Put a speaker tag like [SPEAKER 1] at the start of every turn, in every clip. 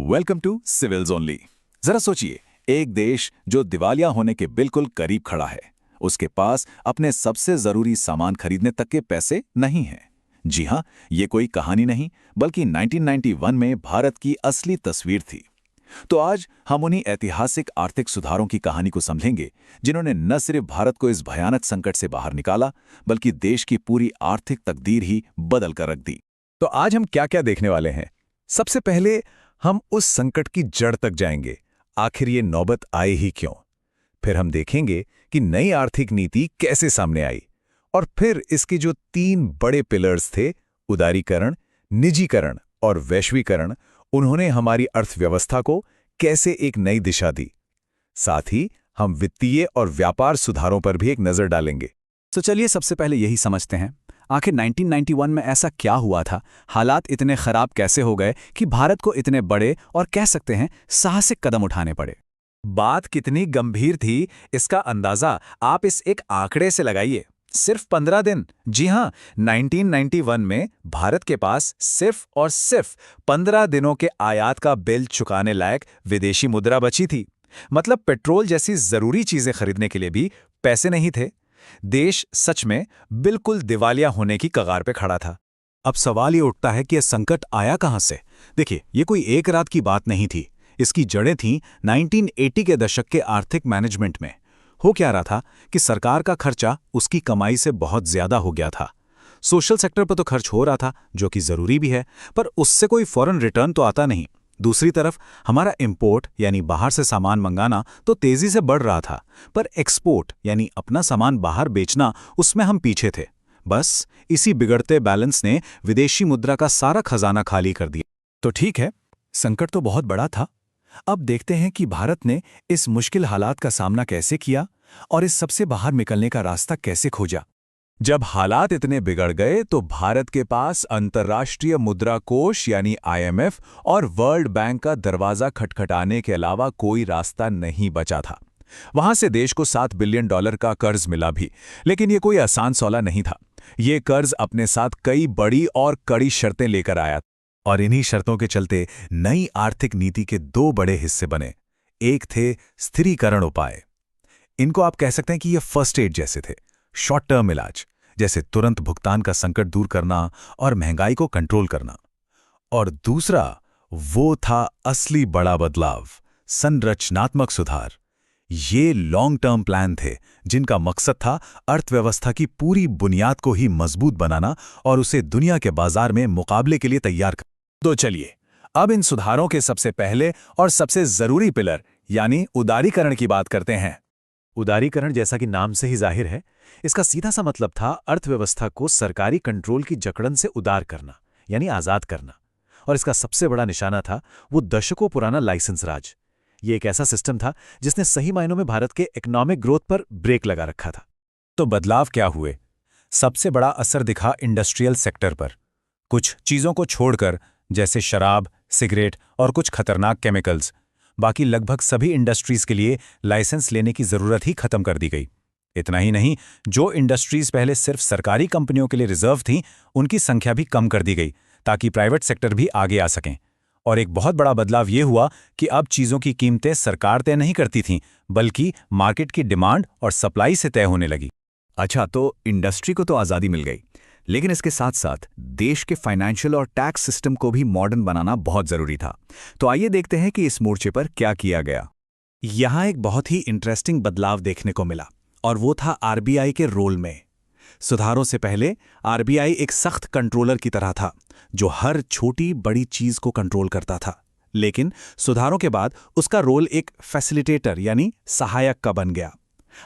[SPEAKER 1] Welcome to civils only. जरा सोचिए, एक देश जो दिवालिया होने के बिल्कुल करीब खड़ा है, उसके पास अपने सबसे जरूरी सामान खरीदने तक के पैसे नहीं हैं। जी हाँ, ये कोई कहानी नहीं, बल्कि 1991 में भारत की असली तस्वीर थी। तो आज हम उन्हीं ऐतिहासिक आर्थिक सुधारों की कहानी को समझेंगे, जिन्होंने न सिर्फ भारत को इस भयानक संकट से बाहर निकाला, बल्कि देश की पूरी आर्थिक तकदीर ही बदल कर रख दी।
[SPEAKER 2] तो आज हम क्या क्या देखने वाले हैं? सबसे पहले हम उस संकट की जड़ तक जाएंगे, आखिर ये नौबत आई ही क्यों। फिर हम देखेंगे कि नई आर्थिक नीति कैसे सामने आई, और फिर इसके जो 3 बड़े पिलर्स थे, उदारीकरण, निजीकरण और वैश्वीकरण, उन्होंने हमारी अर्थव्यवस्था को कैसे एक नई दिशा दी। साथ ही हम वित्तीय और व्यापार सुधारों पर भी एक नजर डालेंगे।
[SPEAKER 3] तो चलिए सबसे पहले यही समझते हैं, आखिर 1991 में ऐसा क्या हुआ था, हालात इतने खराब कैसे हो गए कि भारत को इतने बड़े और कह सकते हैं साहसिक कदम उठाने पड़े।
[SPEAKER 2] बात कितनी गंभीर थी, इसका अंदाजा आप इस एक आंकड़े से लगाइए। सिर्फ 15 दिन, जी हां, 1991 में भारत के पास सिर्फ और सिर्फ 15 दिनों के आयात का बिल चुकाने लायक विदेशी मुद्रा बची थी। मतलब पेट्रोल जैसी जरूरी चीजें खरीदने के लिए भी पैसे नहीं थे। देश सच में बिल्कुल दिवालिया होने की कगार पे खड़ा था।
[SPEAKER 3] अब सवाल ये उठता है कि यह संकट आया कहां से। देखिए, ये कोई एक रात की बात नहीं थी। इसकी जड़ें थीं 1980 के दशक के आर्थिक मैनेजमेंट में। हो क्या रहा था कि सरकार का खर्चा उसकी कमाई से बहुत ज्यादा हो गया था। सोशल सेक्टर पर तो खर्च हो रहा था, जो कि जरूरी भी है, पर उससे कोई फौरन रिटर्न तो आता नहीं। दूसरी तरफ हमारा इंपोर्ट यानी बाहर से सामान मंगाना तो तेजी से बढ़ रहा था, पर एक्सपोर्ट यानी अपना सामान बाहर बेचना, उसमें हम पीछे थे। बस इसी बिगड़ते बैलेंस ने विदेशी मुद्रा का सारा खजाना खाली कर दिया।
[SPEAKER 2] तो ठीक है, संकट तो बहुत बड़ा था। अब देखते हैं कि भारत ने इस मुश्किल हालात का सामना कैसे किया और इस सबसे बाहर निकलने का रास्ता कैसे खोजा। जब हालात इतने बिगड़ गए तो भारत के पास अंतर्राष्ट्रीय मुद्रा कोष यानी IMF और वर्ल्ड बैंक का दरवाजा खटखटाने के अलावा कोई रास्ता नहीं बचा था। वहां से देश को $7 बिलियन का कर्ज मिला भी, लेकिन ये कोई आसान सौदा नहीं था। ये कर्ज अपने साथ कई बड़ी और कड़ी शर्तें लेकर आया, और इन्हीं शर्तों के चलते नई आर्थिक नीति के 2 बड़े हिस्से बने। एक थे स्थिरीकरण उपाय। इनको आप कह सकते हैं कि ये फर्स्ट एड जैसे थे, शॉर्ट टर्म इलाज, जैसे तुरंत भुगतान का संकट दूर करना और महंगाई को कंट्रोल करना। और दूसरा वो था असली बड़ा बदलाव, संरचनात्मक सुधार। ये लॉन्ग टर्म प्लान थे, जिनका मकसद था अर्थव्यवस्था की पूरी बुनियाद को ही मजबूत बनाना और उसे दुनिया के बाजार में मुकाबले के लिए तैयार करना। तो चलिए अब इन सुधारों के सबसे पहले और सबसे जरूरी पिलर यानी उदारीकरण की बात करते हैं। उदारीकरण, जैसा कि नाम से ही जाहिर है, इसका सीधा सा मतलब था अर्थव्यवस्था को सरकारी कंट्रोल की जकड़न से उदार करना, यानी आजाद करना। और इसका सबसे बड़ा निशाना था वो दशकों पुराना लाइसेंस राज। ये एक ऐसा सिस्टम था जिसने सही मायनों में भारत के इकोनॉमिक ग्रोथ पर ब्रेक लगा रखा था। तो बदलाव क्या हुए? सबसे बड़ा असर दिखा इंडस्ट्रियल सेक्टर पर। कुछ चीजों को छोड़कर, जैसे शराब, सिगरेट और कुछ खतरनाक केमिकल्स, बाकी लगभग सभी इंडस्ट्रीज के लिए लाइसेंस लेने की जरूरत ही खत्म कर दी गई। इतना ही नहीं, जो इंडस्ट्रीज पहले सिर्फ सरकारी कंपनियों के लिए रिजर्व थीं, उनकी संख्या भी कम कर दी गई, ताकि प्राइवेट सेक्टर भी आगे आ सकें। और एक बहुत बड़ा बदलाव ये हुआ कि अब चीजों की कीमतें सरकार तय नहीं करती थीं, बल्कि मार्केट की डिमांड और सप्लाई से तय होने लगी।
[SPEAKER 3] अच्छा, तो इंडस्ट्री को तो आज़ादी मिल गई, लेकिन इसके साथ साथ देश के फाइनेंशियल और टैक्स सिस्टम को भी मॉडर्न बनाना बहुत जरूरी था। तो आइए देखते हैं कि इस मोर्चे पर क्या किया गया।
[SPEAKER 2] यहां एक बहुत ही इंटरेस्टिंग बदलाव देखने को मिला, और वो था RBI के रोल में। सुधारों से पहले RBI एक सख्त कंट्रोलर की तरह था, जो हर छोटी बड़ी चीज को कंट्रोल करता था। लेकिन सुधारों के बाद उसका रोल एक फैसिलिटेटर यानी सहायक का बन गया।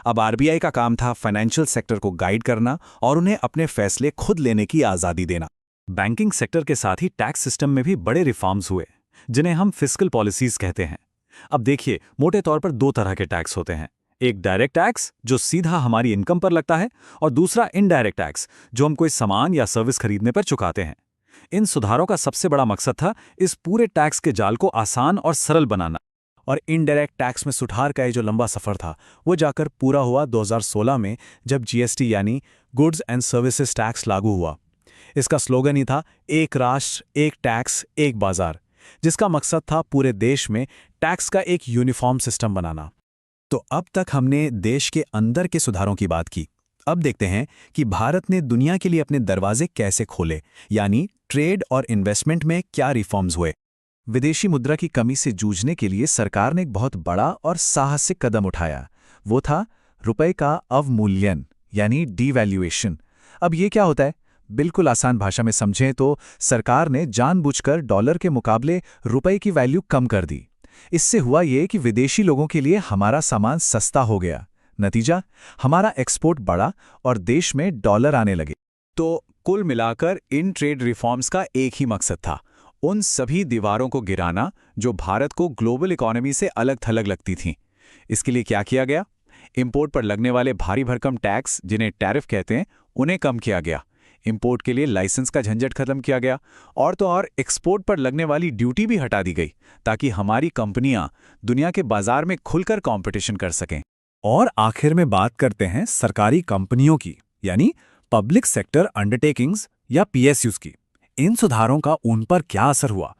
[SPEAKER 2] अब RBI का काम था फाइनेंशियल सेक्टर को गाइड करना और उन्हें अपने फैसले खुद लेने की आजादी देना। बैंकिंग सेक्टर के साथ ही टैक्स सिस्टम में भी बड़े रिफॉर्म्स हुए, जिन्हें हम फिस्कल पॉलिसीज कहते हैं। अब देखिए, मोटे तौर पर 2 तरह के टैक्स होते हैं। एक डायरेक्ट टैक्स, जो सीधा हमारी इनकम पर लगता है, और दूसरा इनडायरेक्ट टैक्स, जो हम कोई सामान या सर्विस खरीदने पर चुकाते हैं। इन सुधारों का सबसे बड़ा मकसद था इस पूरे टैक्स के जाल को आसान और सरल बनाना। और इनडायरेक्ट टैक्स में सुधार का ये जो लंबा सफर था, वो जाकर पूरा हुआ 2016 में, जब GST यानी गुड्स एंड सर्विसेज टैक्स लागू हुआ। इसका स्लोगन ही था, एक राष्ट्र, एक टैक्स, एक बाजार।
[SPEAKER 3] जिसका मकसद था पूरे देश में टैक्स का एक यूनिफॉर्म सिस्टम बनाना।
[SPEAKER 2] तो अब तक हमने देश के अंदर के सुधारों की बात की। अब देखते हैं कि भारत ने दुनिया के लिए अपने दरवाजे कैसे खोले, यानी ट्रेड और इन्वेस्टमेंट में क्या रिफॉर्म्स हुए।
[SPEAKER 1] विदेशी मुद्रा की कमी से जूझने के लिए सरकार ने एक बहुत बड़ा और साहसिक कदम उठाया। वो था रुपए का अवमूल्यन, यानी डीवैल्यूएशन। अब ये क्या होता है? बिल्कुल आसान भाषा में समझें तो सरकार ने जानबूझकर डॉलर के मुकाबले रुपए की वैल्यू कम कर दी। इससे हुआ ये कि विदेशी लोगों के लिए हमारा सामान सस्ता हो गया। नतीजा, हमारा एक्सपोर्ट बढ़ा और देश में डॉलर आने लगे।
[SPEAKER 2] तो कुल मिलाकर इन ट्रेड रिफॉर्म्स का एक ही मकसद था, उन सभी दीवारों को गिराना जो भारत को ग्लोबल इकोनॉमी से अलग थलग लगती थीं। इसके लिए क्या किया गया? इंपोर्ट पर लगने वाले भारी भरकम टैक्स, जिन्हें टैरिफ कहते हैं, उन्हें कम किया गया। इंपोर्ट के लिए लाइसेंस का झंझट खत्म किया गया और तो और एक्सपोर्ट पर लगने वाली ड्यूटी भी हटा दी गई, ताकि हमारी कंपनियां दुनिया के बाजार में खुलकर कंपटीशन कर सकें।
[SPEAKER 3] और आखिर में बात करते हैं सरकारी कंपनियों की, यानी पब्लिक सेक्टर अंडरटेकिंग्स या पीएसयूज की। इन सुधारों का उन पर क्या असर हुआ?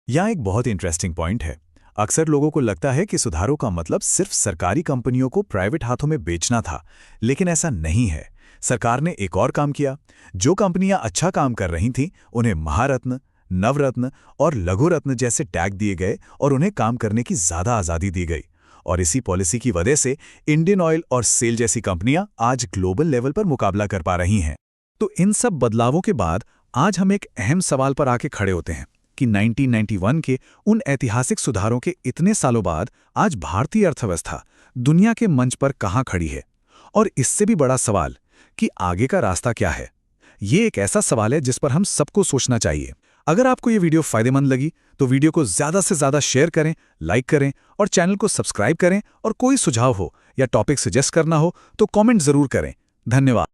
[SPEAKER 3] यह एक बहुत इंटरेस्टिंग पॉइंट है। अक्सर लोगों को लगता है कि सुधारों का मतलब सिर्फ सरकारी कंपनियों को प्राइवेट हाथों में बेचना था, लेकिन ऐसा नहीं है। सरकार ने एक और काम किया। जो कंपनियां अच्छा काम कर रही थीं, उन्हें महारत्न, नवरत्न और लघु रत्न जैसे टैग दिए गए और उन्हें काम करने की ज्यादा आज़ादी दी गई। और इसी पॉलिसी की वजह से इंडियन ऑयल और सेल जैसी कंपनियां आज ग्लोबल लेवल पर मुकाबला कर पा रही हैं। तो इन सब बदलावों के बाद आज हम एक अहम सवाल पर आके खड़े होते हैं कि 1991 के उन ऐतिहासिक सुधारों के इतने सालों बाद आज भारतीय अर्थव्यवस्था दुनिया के मंच पर कहाँ खड़ी है। और इससे भी बड़ा सवाल कि आगे का रास्ता क्या है। ये एक ऐसा सवाल है जिस पर हम सबको सोचना चाहिए। अगर आपको ये वीडियो फायदेमंद लगी तो वीडियो को ज़्यादा से ज़्यादा शेयर करें, लाइक करें और चैनल को सब्सक्राइब करें। और कोई सुझाव हो या टॉपिक सजेस्ट करना हो तो कमेंट ज़रूर करें। धन्यवाद।